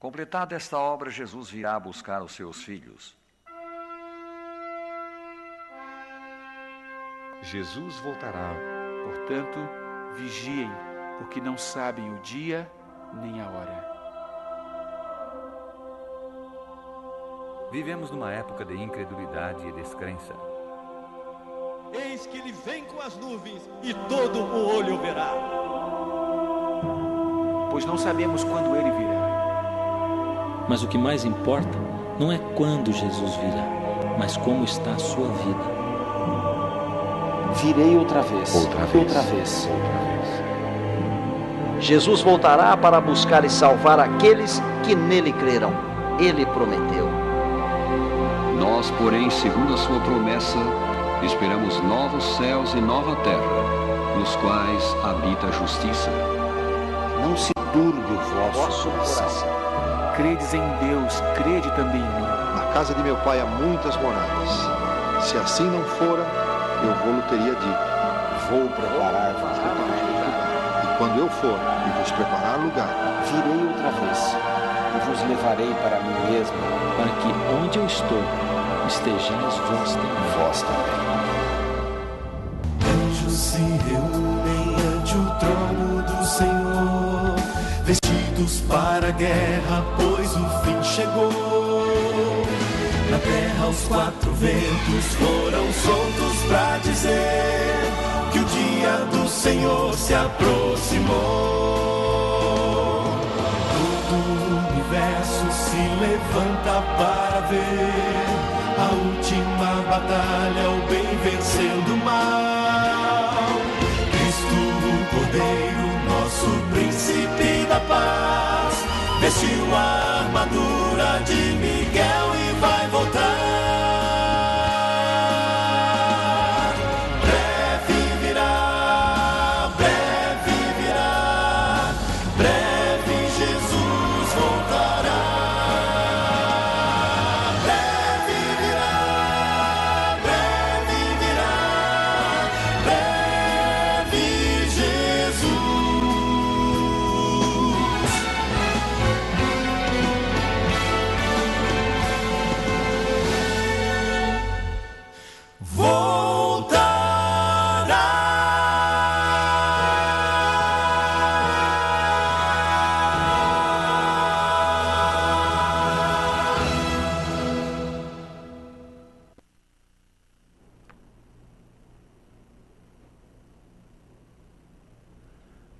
Completada esta obra, Jesus virá buscar os seus filhos. Jesus voltará, portanto, vigiem, porque não sabem o dia nem a hora. Vivemos numa época de incredulidade e descrença. Eis que ele vem com as nuvens e todo o olho verá. Pois não sabemos quando ele virá. Mas o que mais importa não é quando Jesus virá, mas como está a sua vida. Virei outra vez. Jesus voltará para buscar e salvar aqueles que nele creram. Ele prometeu. Nós, porém, segundo a sua promessa, esperamos novos céus e nova terra, nos quais habita a justiça. Não se turbe o vosso coração. Credes em Deus, crede também em mim. Na casa de meu pai há muitas moradas. Se assim não fora, eu vou-lhe teria dito. Vou preparar-vos lugar. E quando eu for e vos preparar lugar, virei outra vez e vos levarei para mim mesmo, para que onde eu estou, estejais vós também. Anjos se reúnem ante o trono do Senhor, vestidos para a guerra, pois o fim chegou. Na terra os quatro ventos foram soltos para dizer que o dia do Senhor se aproximou. Todo o universo se levanta para ver a última batalha, o bem vencendo o mal. Cristo, o Cordeiro, nosso príncipe da paz, vestiu a armadura de Miguel e vai voltar.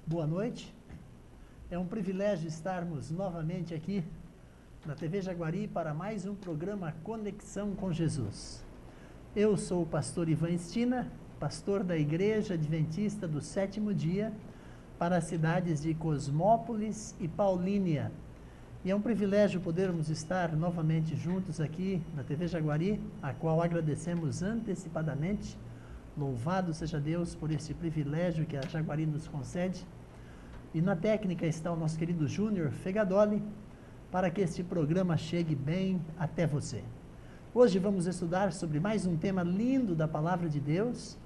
Boa noite. É um privilégio estarmos novamente aqui na TV Jaguari para mais um programa Conexão com Jesus. Eu sou o pastor Ivan Estina, pastor da Igreja Adventista do Sétimo Dia para as cidades de Cosmópolis e Paulínia. E é um privilégio podermos estar novamente juntos aqui na TV Jaguari, a qual agradecemos antecipadamente. Louvado seja Deus por esse privilégio que a Jaguari nos concede. E na técnica está o nosso querido Júnior Fegadoli, para que este programa chegue bem até você. Hoje vamos estudar sobre mais um tema lindo da Palavra de Deus,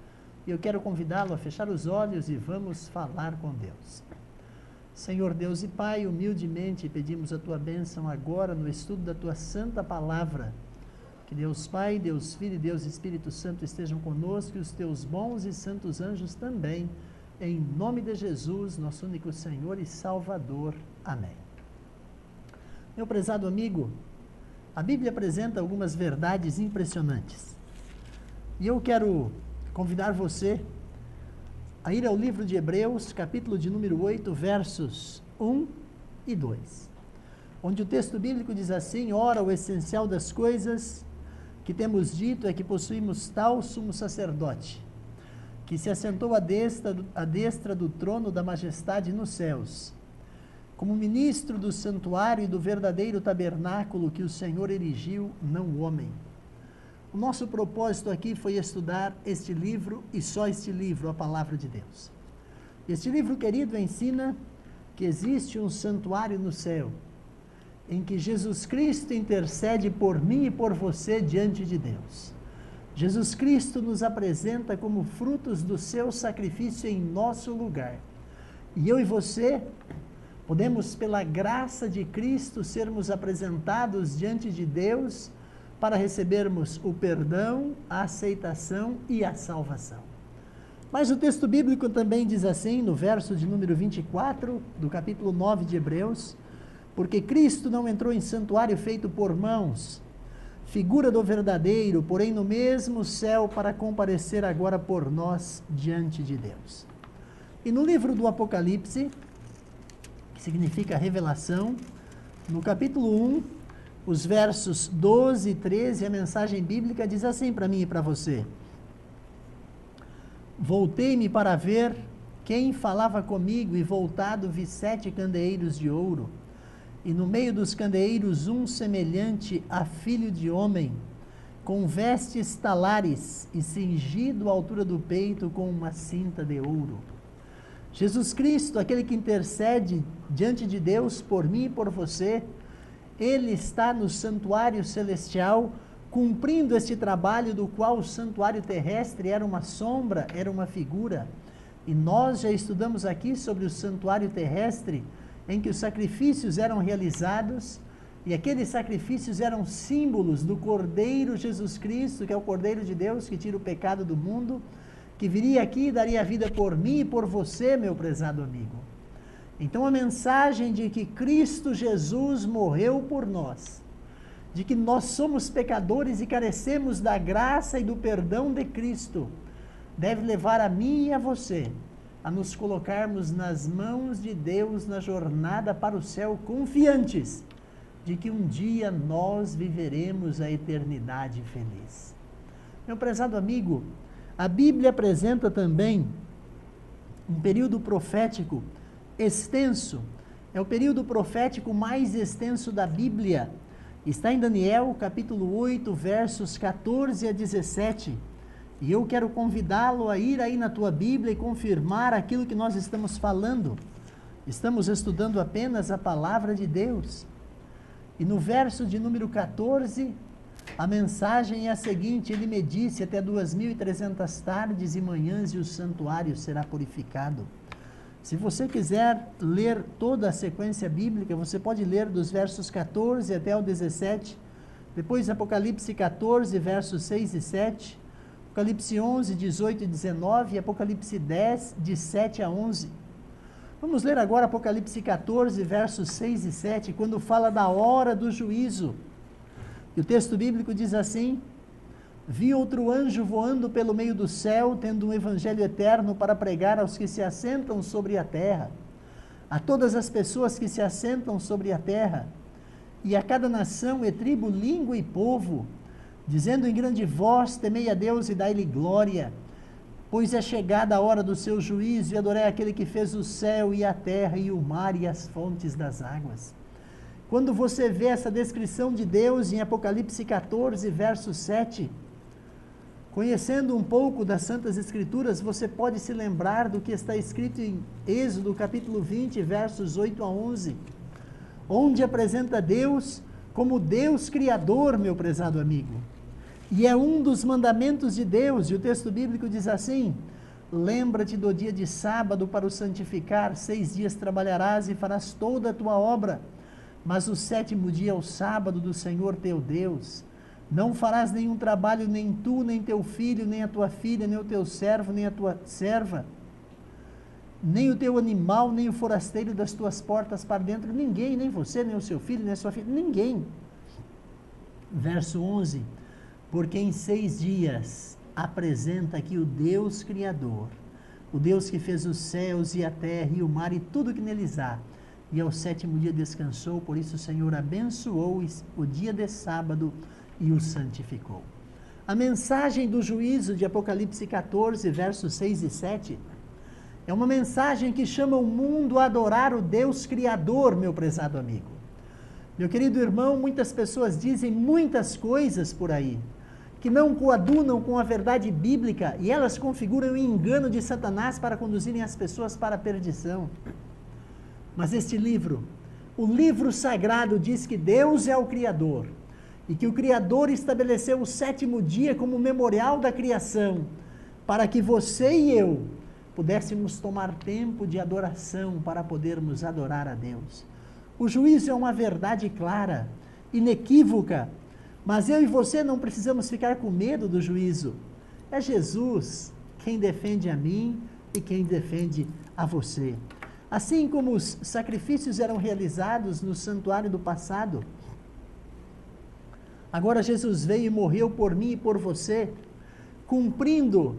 e eu quero convidá-lo a fechar os olhos e vamos falar com Deus. Senhor Deus e Pai, humildemente pedimos a Tua bênção agora no estudo da Tua Santa Palavra. Que Deus Pai, Deus Filho e Deus Espírito Santo estejam conosco e os Teus bons e santos anjos também, em nome de Jesus, nosso único Senhor e Salvador. Amém. Meu prezado amigo, a Bíblia apresenta algumas verdades impressionantes. E eu quero convidar você a ir ao livro de Hebreus, capítulo de número 8, versos 1 e 2. Onde o texto bíblico diz assim: ora, o essencial das coisas que temos dito é que possuímos tal sumo sacerdote, que se assentou à destra do trono da majestade nos céus, como ministro do santuário e do verdadeiro tabernáculo que o Senhor erigiu, não o homem. O nosso propósito aqui foi estudar este livro, e só este livro, a Palavra de Deus. Este livro, querido, ensina que existe um santuário no céu, em que Jesus Cristo intercede por mim e por você diante de Deus. Jesus Cristo nos apresenta como frutos do seu sacrifício em nosso lugar. E eu e você Podemos, pela graça de Cristo, sermos apresentados diante de Deus para recebermos o perdão, a aceitação e a salvação. Mas o texto bíblico também diz assim, no verso de número 24, do capítulo 9 de Hebreus: porque Cristo não entrou em santuário feito por mãos, figura do verdadeiro, porém no mesmo céu, para comparecer agora por nós diante de Deus. E no livro do Apocalipse, que significa revelação, no capítulo 1, os versos 12 e 13, a mensagem bíblica diz assim para mim e para você: voltei-me para ver quem falava comigo, e voltado vi 7 candeeiros de ouro, e no meio dos candeeiros um semelhante a filho de homem, com vestes talares e cingido à altura do peito com uma cinta de ouro. Jesus Cristo, aquele que intercede diante de Deus por mim e por você, ele está no santuário celestial, cumprindo este trabalho do qual o santuário terrestre era uma sombra, era uma figura. E nós já estudamos aqui sobre o santuário terrestre, em que os sacrifícios eram realizados, e aqueles sacrifícios eram símbolos do Cordeiro Jesus Cristo, que é o Cordeiro de Deus, que tira o pecado do mundo, que viria aqui e daria a vida por mim e por você, meu prezado amigo. Então a mensagem de que Cristo Jesus morreu por nós, de que nós somos pecadores e carecemos da graça e do perdão de Cristo, deve levar a mim e a você a nos colocarmos nas mãos de Deus na jornada para o céu, confiantes de que um dia nós viveremos a eternidade feliz. Meu prezado amigo, a Bíblia apresenta também um período profético extenso, é o período profético mais extenso da Bíblia. Está em Daniel, capítulo 8, versos 14 a 17. E eu quero convidá-lo a ir aí na tua Bíblia e confirmar aquilo que nós estamos falando. Estamos estudando apenas a palavra de Deus. E no verso de número 14, a mensagem é a seguinte: ele me disse, até 2.300 tardes e manhãs e o santuário será purificado. Se você quiser ler toda a sequência bíblica, você pode ler dos versos 14 até o 17, depois Apocalipse 14, versos 6 e 7, Apocalipse 11, 18 e 19, e Apocalipse 10, de 7 a 11. Vamos ler agora Apocalipse 14, versos 6 e 7, quando fala da hora do juízo. E o texto bíblico diz assim: vi outro anjo voando pelo meio do céu, tendo um evangelho eterno para pregar aos que se assentam sobre a terra, a todas as pessoas que se assentam sobre a terra, e a cada nação e tribo, língua e povo, dizendo em grande voz: temei a Deus e dai-lhe glória, pois é chegada a hora do seu juízo, e adorai aquele que fez o céu e a terra e o mar e as fontes das águas. Quando você vê essa descrição de Deus em Apocalipse 14, verso 7, conhecendo um pouco das Santas Escrituras, você pode se lembrar do que está escrito em Êxodo, capítulo 20, versos 8 a 11, onde apresenta Deus como Deus Criador, meu prezado amigo. E é um dos mandamentos de Deus, e o texto bíblico diz assim: lembra-te do dia de sábado para o santificar, 6 dias trabalharás e farás toda a tua obra, mas o 7º dia é o sábado do Senhor teu Deus. Não farás nenhum trabalho, nem tu, nem teu filho, nem a tua filha, nem o teu servo, nem a tua serva, nem o teu animal, nem o forasteiro das tuas portas para dentro, ninguém, nem você, nem o seu filho, nem a sua filha, ninguém. Verso 11, porque em 6 dias apresenta aqui o Deus Criador, o Deus que fez os céus e a terra e o mar e tudo que neles há, e ao 7º dia descansou, por isso o Senhor abençoou o dia de sábado e o santificou. A mensagem do juízo de Apocalipse 14, versos 6 e 7, é uma mensagem que chama o mundo a adorar o Deus Criador, meu prezado amigo. Meu querido irmão, muitas pessoas dizem muitas coisas por aí, que não coadunam com a verdade bíblica, e elas configuram o engano de Satanás para conduzirem as pessoas para a perdição. Mas este livro, o livro sagrado, diz que Deus é o Criador, e que o Criador estabeleceu o 7º dia como memorial da criação, para que você e eu pudéssemos tomar tempo de adoração para podermos adorar a Deus. O juízo é uma verdade clara, inequívoca, mas eu e você não precisamos ficar com medo do juízo. É Jesus quem defende a mim e quem defende a você. Assim como os sacrifícios eram realizados no santuário do passado, agora Jesus veio e morreu por mim e por você, cumprindo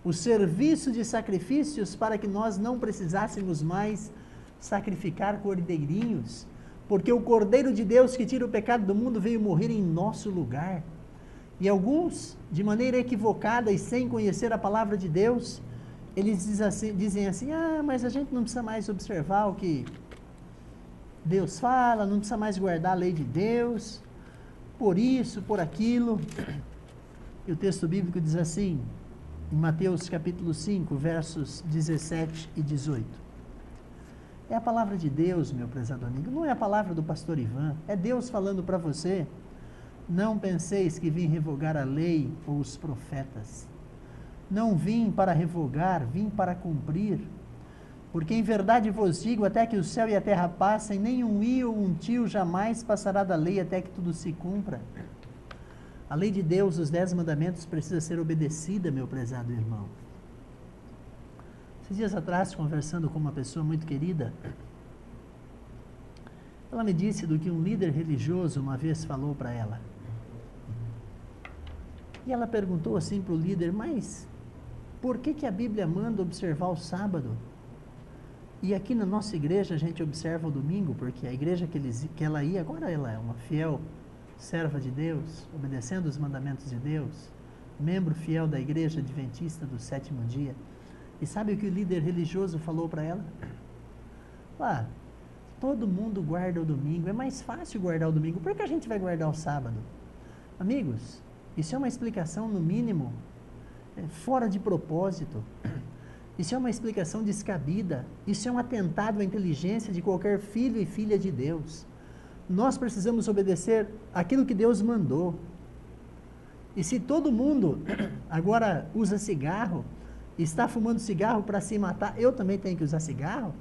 o serviço de sacrifícios para que nós não precisássemos mais sacrificar cordeirinhos, porque o Cordeiro de Deus que tira o pecado do mundo veio morrer em nosso lugar. E alguns, de maneira equivocada e sem conhecer a palavra de Deus, eles dizem assim, mas a gente não precisa mais observar o que Deus fala, não precisa mais guardar a lei de Deus, por isso, por aquilo. E o texto bíblico diz assim, em Mateus capítulo 5, versos 17 e 18. É a palavra de Deus, meu prezado amigo, não é a palavra do pastor Ivan, é Deus falando para você. Não penseis que vim revogar a lei ou os profetas. Não vim para revogar, vim para cumprir. Porque em verdade vos digo, até que o céu e a terra passem, nem um i ou um tio jamais passará da lei até que tudo se cumpra. A lei de Deus, os 10 mandamentos, precisa ser obedecida, meu prezado irmão. Esses dias atrás, conversando com uma pessoa muito querida, ela me disse do que um líder religioso uma vez falou para ela. E ela perguntou assim para o líder, mas por que a Bíblia manda observar o sábado? E aqui na nossa igreja a gente observa o domingo, porque a igreja que ela ia, agora ela é uma fiel serva de Deus, obedecendo os mandamentos de Deus, membro fiel da igreja adventista do 7º dia. E sabe o que o líder religioso falou para ela? Todo mundo guarda o domingo, é mais fácil guardar o domingo, por que a gente vai guardar o sábado? Amigos, isso é uma explicação, no mínimo, fora de propósito. Isso é uma explicação descabida. Isso é um atentado à inteligência de qualquer filho e filha de Deus. Nós precisamos obedecer aquilo que Deus mandou. E se todo mundo agora usa cigarro, está fumando cigarro para se matar, eu também tenho que usar cigarro?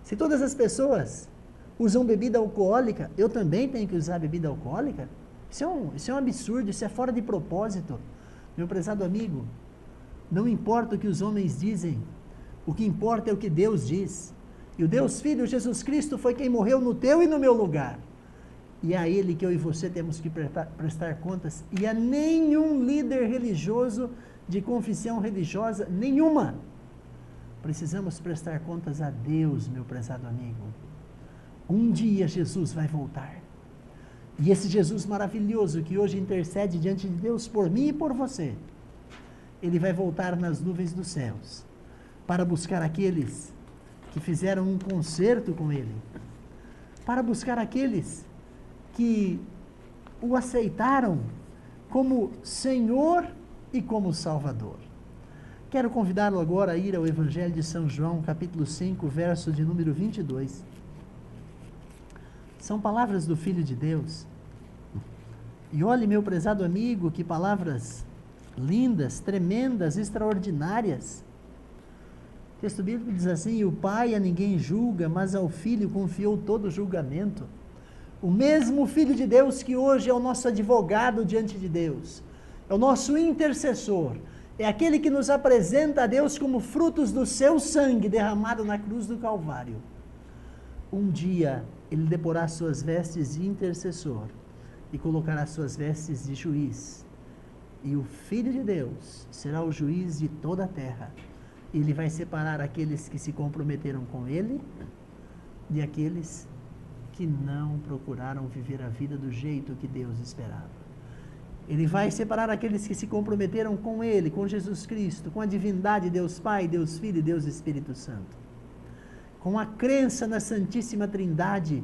Se todas as pessoas usam bebida alcoólica, eu também tenho que usar bebida alcoólica? Isso é um absurdo, isso é fora de propósito. Meu prezado amigo, não importa o que os homens dizem, o que importa é o que Deus diz. E o Deus Filho, Jesus Cristo, foi quem morreu no teu e no meu lugar. E é a Ele que eu e você temos que prestar contas. E a nenhum líder religioso de confissão religiosa, nenhuma. Precisamos prestar contas a Deus, meu prezado amigo. Um dia Jesus vai voltar. E esse Jesus maravilhoso que hoje intercede diante de Deus por mim e por você, Ele vai voltar nas nuvens dos céus para buscar aqueles que fizeram um concerto com Ele, para buscar aqueles que o aceitaram como Senhor e como Salvador. Quero convidá-lo agora a ir ao Evangelho de São João, capítulo 5, verso de número 22. São palavras do Filho de Deus. E olhe, meu prezado amigo, que palavras lindas, tremendas, extraordinárias. O texto bíblico diz assim: o Pai a ninguém julga, mas ao Filho confiou todo o julgamento. O mesmo Filho de Deus que hoje é o nosso advogado diante de Deus, é o nosso intercessor, é aquele que nos apresenta a Deus como frutos do seu sangue derramado na cruz do Calvário. Um dia Ele deporá suas vestes de intercessor e colocará suas vestes de juiz. E o Filho de Deus será o juiz de toda a terra. Ele vai separar aqueles que se comprometeram com Ele de aqueles que não procuraram viver a vida do jeito que Deus esperava. Ele vai separar aqueles que se comprometeram com Ele, com Jesus Cristo, com a divindade, Deus Pai, Deus Filho e Deus Espírito Santo. Com a crença na Santíssima Trindade,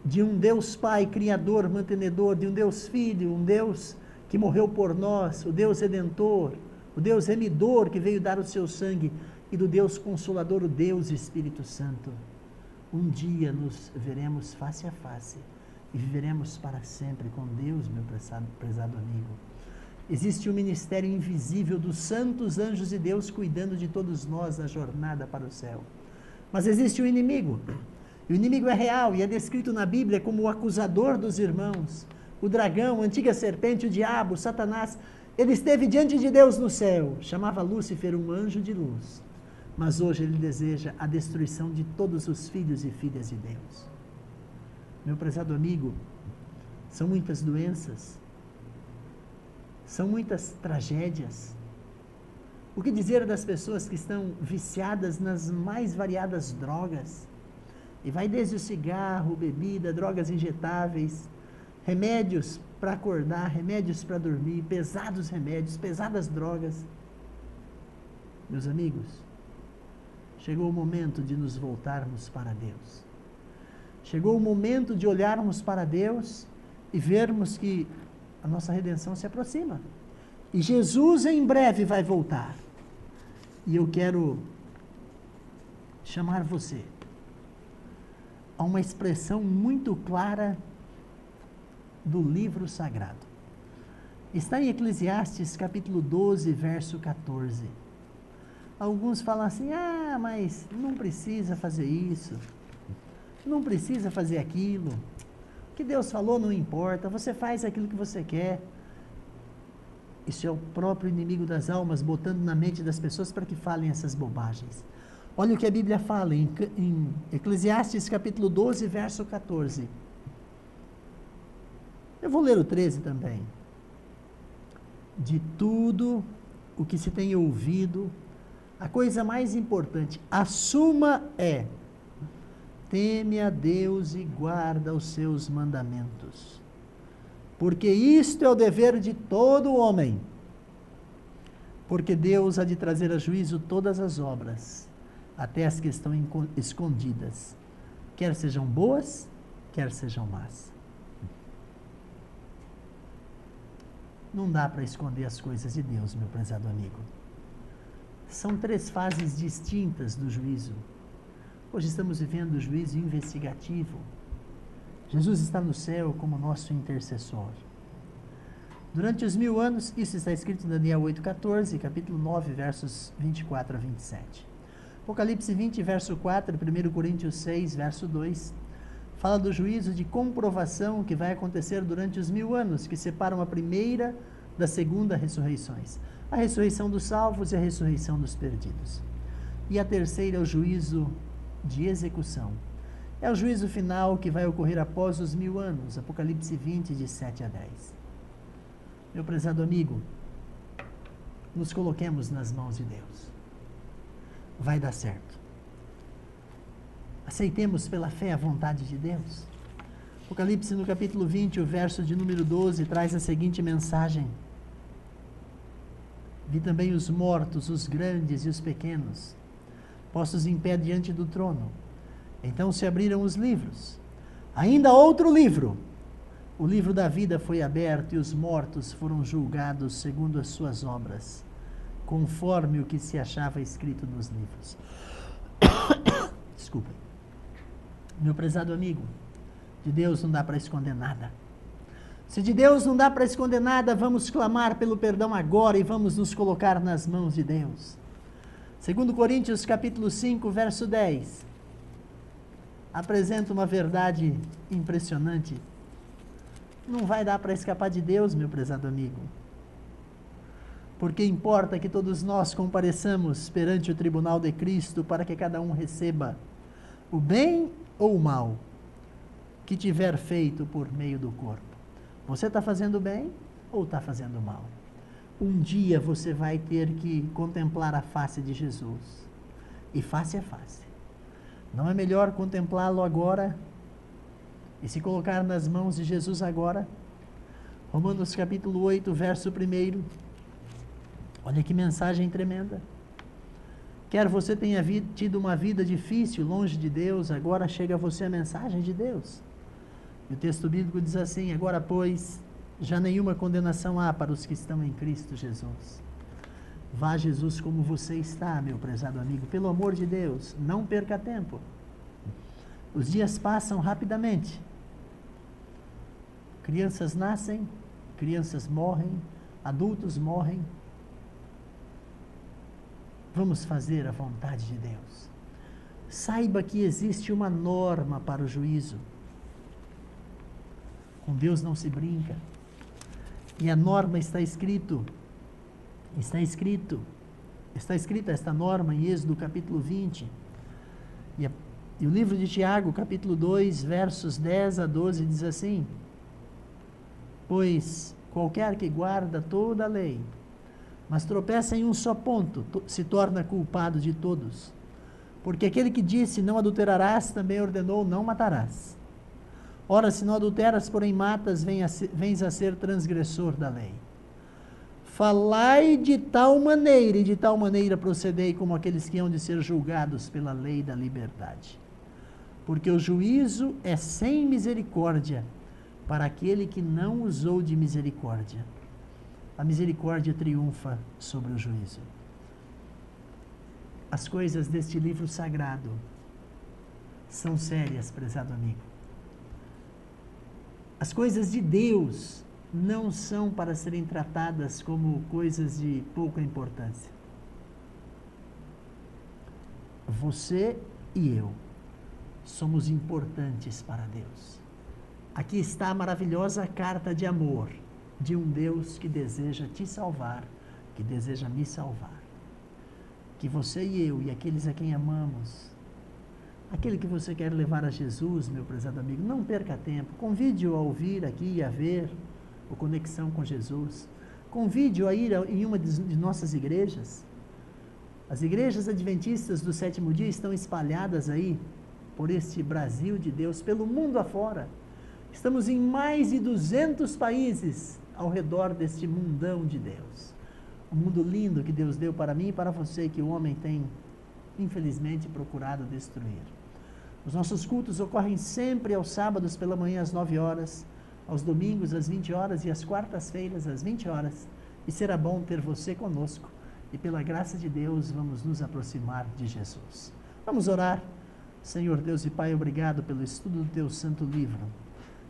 de um Deus Pai, Criador, Mantenedor, de um Deus Filho, um Deus que morreu por nós, o Deus Redentor, o Deus Remidor que veio dar o seu sangue, e do Deus Consolador, o Deus Espírito Santo. Um dia nos veremos face a face e viveremos para sempre com Deus, meu prezado amigo. Existe um ministério invisível dos santos anjos de Deus cuidando de todos nós na jornada para o céu. Mas existe um inimigo. E o inimigo é real e é descrito na Bíblia como o acusador dos irmãos. O dragão, a antiga serpente, o diabo, Satanás. Ele esteve diante de Deus no céu. Chamava Lúcifer um anjo de luz. Mas hoje ele deseja a destruição de todos os filhos e filhas de Deus. Meu prezado amigo, são muitas doenças. São muitas tragédias. O que dizer das pessoas que estão viciadas nas mais variadas drogas? E vai desde o cigarro, bebida, drogas injetáveis, remédios para acordar, remédios para dormir, pesados remédios, pesadas drogas. Meus amigos, chegou o momento de nos voltarmos para Deus. Chegou o momento de olharmos para Deus e vermos que a nossa redenção se aproxima. E Jesus em breve vai voltar. E eu quero chamar você a uma expressão muito clara do livro sagrado. Está em Eclesiastes capítulo 12, verso 14. Alguns falam assim, mas não precisa fazer isso, não precisa fazer aquilo. O que Deus falou não importa, você faz aquilo que você quer. Isso é o próprio inimigo das almas botando na mente das pessoas para que falem essas bobagens. Olha o que a Bíblia fala em Eclesiastes capítulo 12, verso 14. Eu vou ler o 13 também. De tudo o que se tem ouvido, a coisa mais importante, a suma é: teme a Deus e guarda os seus mandamentos. Porque isto é o dever de todo homem. Porque Deus há de trazer a juízo todas as obras, até as que estão escondidas, quer sejam boas, quer sejam más. Não dá para esconder as coisas de Deus, meu prezado amigo. São 3 fases distintas do juízo. Hoje estamos vivendo o juízo investigativo. Jesus está no céu como nosso intercessor. Durante os 1000 anos, isso está escrito em Daniel 8,14, capítulo 9, versos 24 a 27. Apocalipse 20, verso 4, 1 Coríntios 6, verso 2, fala do juízo de comprovação que vai acontecer durante os 1000 anos, que separam a primeira da segunda ressurreições. A ressurreição dos salvos e a ressurreição dos perdidos. E a terceira é o juízo de execução. É o juízo final que vai ocorrer após os 1000 anos, Apocalipse 20, de 7 a 10. Meu prezado amigo, nos coloquemos nas mãos de Deus. Vai dar certo. Aceitemos pela fé a vontade de Deus. Apocalipse no capítulo 20, o verso de número 12, traz a seguinte mensagem: vi também os mortos, os grandes e os pequenos, postos em pé diante do trono. Então se abriram os livros. Ainda outro livro, o livro da vida, foi aberto, e os mortos foram julgados segundo as suas obras, conforme o que se achava escrito nos livros. Desculpa. Meu prezado amigo, de Deus não dá para esconder nada. Se de Deus não dá para esconder nada, vamos clamar pelo perdão agora e vamos nos colocar nas mãos de Deus. 2 Coríntios capítulo 5, verso 10, apresenta uma verdade impressionante. Não vai dar para escapar de Deus, meu prezado amigo. Porque importa que todos nós compareçamos perante o tribunal de Cristo para que cada um receba o bem ou o mal que tiver feito por meio do corpo. Você está fazendo bem ou está fazendo mal? Um dia você vai ter que contemplar a face de Jesus. E face a face. Não é melhor contemplá-lo agora e se colocar nas mãos de Jesus agora? Romanos capítulo 8, verso 1. Olha que mensagem tremenda. Quer você tenha tido uma vida difícil, longe de Deus, agora chega a você a mensagem de Deus. E o texto bíblico diz assim: agora, pois, já nenhuma condenação há para os que estão em Cristo Jesus. Vá a Jesus como você está, meu prezado amigo. Pelo amor de Deus, não perca tempo. Os dias passam rapidamente. Crianças nascem, crianças morrem, adultos morrem. Vamos fazer a vontade de Deus. Saiba que existe uma norma para o juízo. Com Deus não se brinca. E a norma está escrita esta norma em Êxodo capítulo 20. E o livro de Tiago, capítulo 2, versos 10 a 12, diz assim: pois qualquer que guarda toda a lei, mas tropeça em um só ponto, se torna culpado de todos. Porque aquele que disse, não adulterarás, também ordenou, não matarás. Ora, se não adulteras, porém matas, vens a ser transgressor da lei. Falai de tal maneira, e de tal maneira procedei como aqueles que hão de ser julgados pela lei da liberdade. Porque o juízo é sem misericórdia para aquele que não usou de misericórdia. A misericórdia triunfa sobre o juízo. As coisas deste livro sagrado são sérias, prezado amigo. As coisas de Deus não são para serem tratadas como coisas de pouca importância. Você e eu somos importantes para Deus. Aqui está a maravilhosa carta de amor de um Deus que deseja te salvar, que deseja me salvar. Que você e eu e aqueles a quem amamos, aquele que você quer levar a Jesus, meu prezado amigo, não perca tempo. Convide-o a ouvir aqui e a ver o Conexão com Jesus. Convide-o a ir em uma de nossas igrejas. As igrejas adventistas do sétimo dia estão espalhadas aí por este Brasil de Deus, pelo mundo afora. Estamos em mais de 200 países ao redor deste mundão de Deus. Um mundo lindo que Deus deu para mim e para você, que o homem tem, infelizmente, procurado destruir. Os nossos cultos ocorrem sempre aos sábados pela manhã às 9 horas, aos domingos às 20 horas e às quartas-feiras às 20 horas. E será bom ter você conosco. E pela graça de Deus vamos nos aproximar de Jesus. Vamos orar. Senhor Deus e Pai, obrigado pelo estudo do Teu santo livro.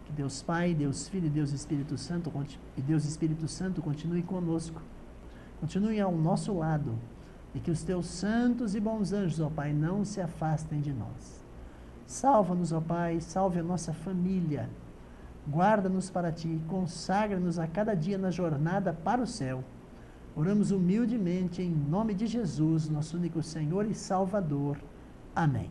Que Deus Pai, Deus Filho e Deus Espírito Santo continue conosco. Continue ao nosso lado. E que os Teus santos e bons anjos, ó Pai, não se afastem de nós. Salva-nos, ó Pai, salve a nossa família. Guarda-nos para Ti, consagra-nos a cada dia na jornada para o céu. Oramos humildemente em nome de Jesus, nosso único Senhor e Salvador. Amém.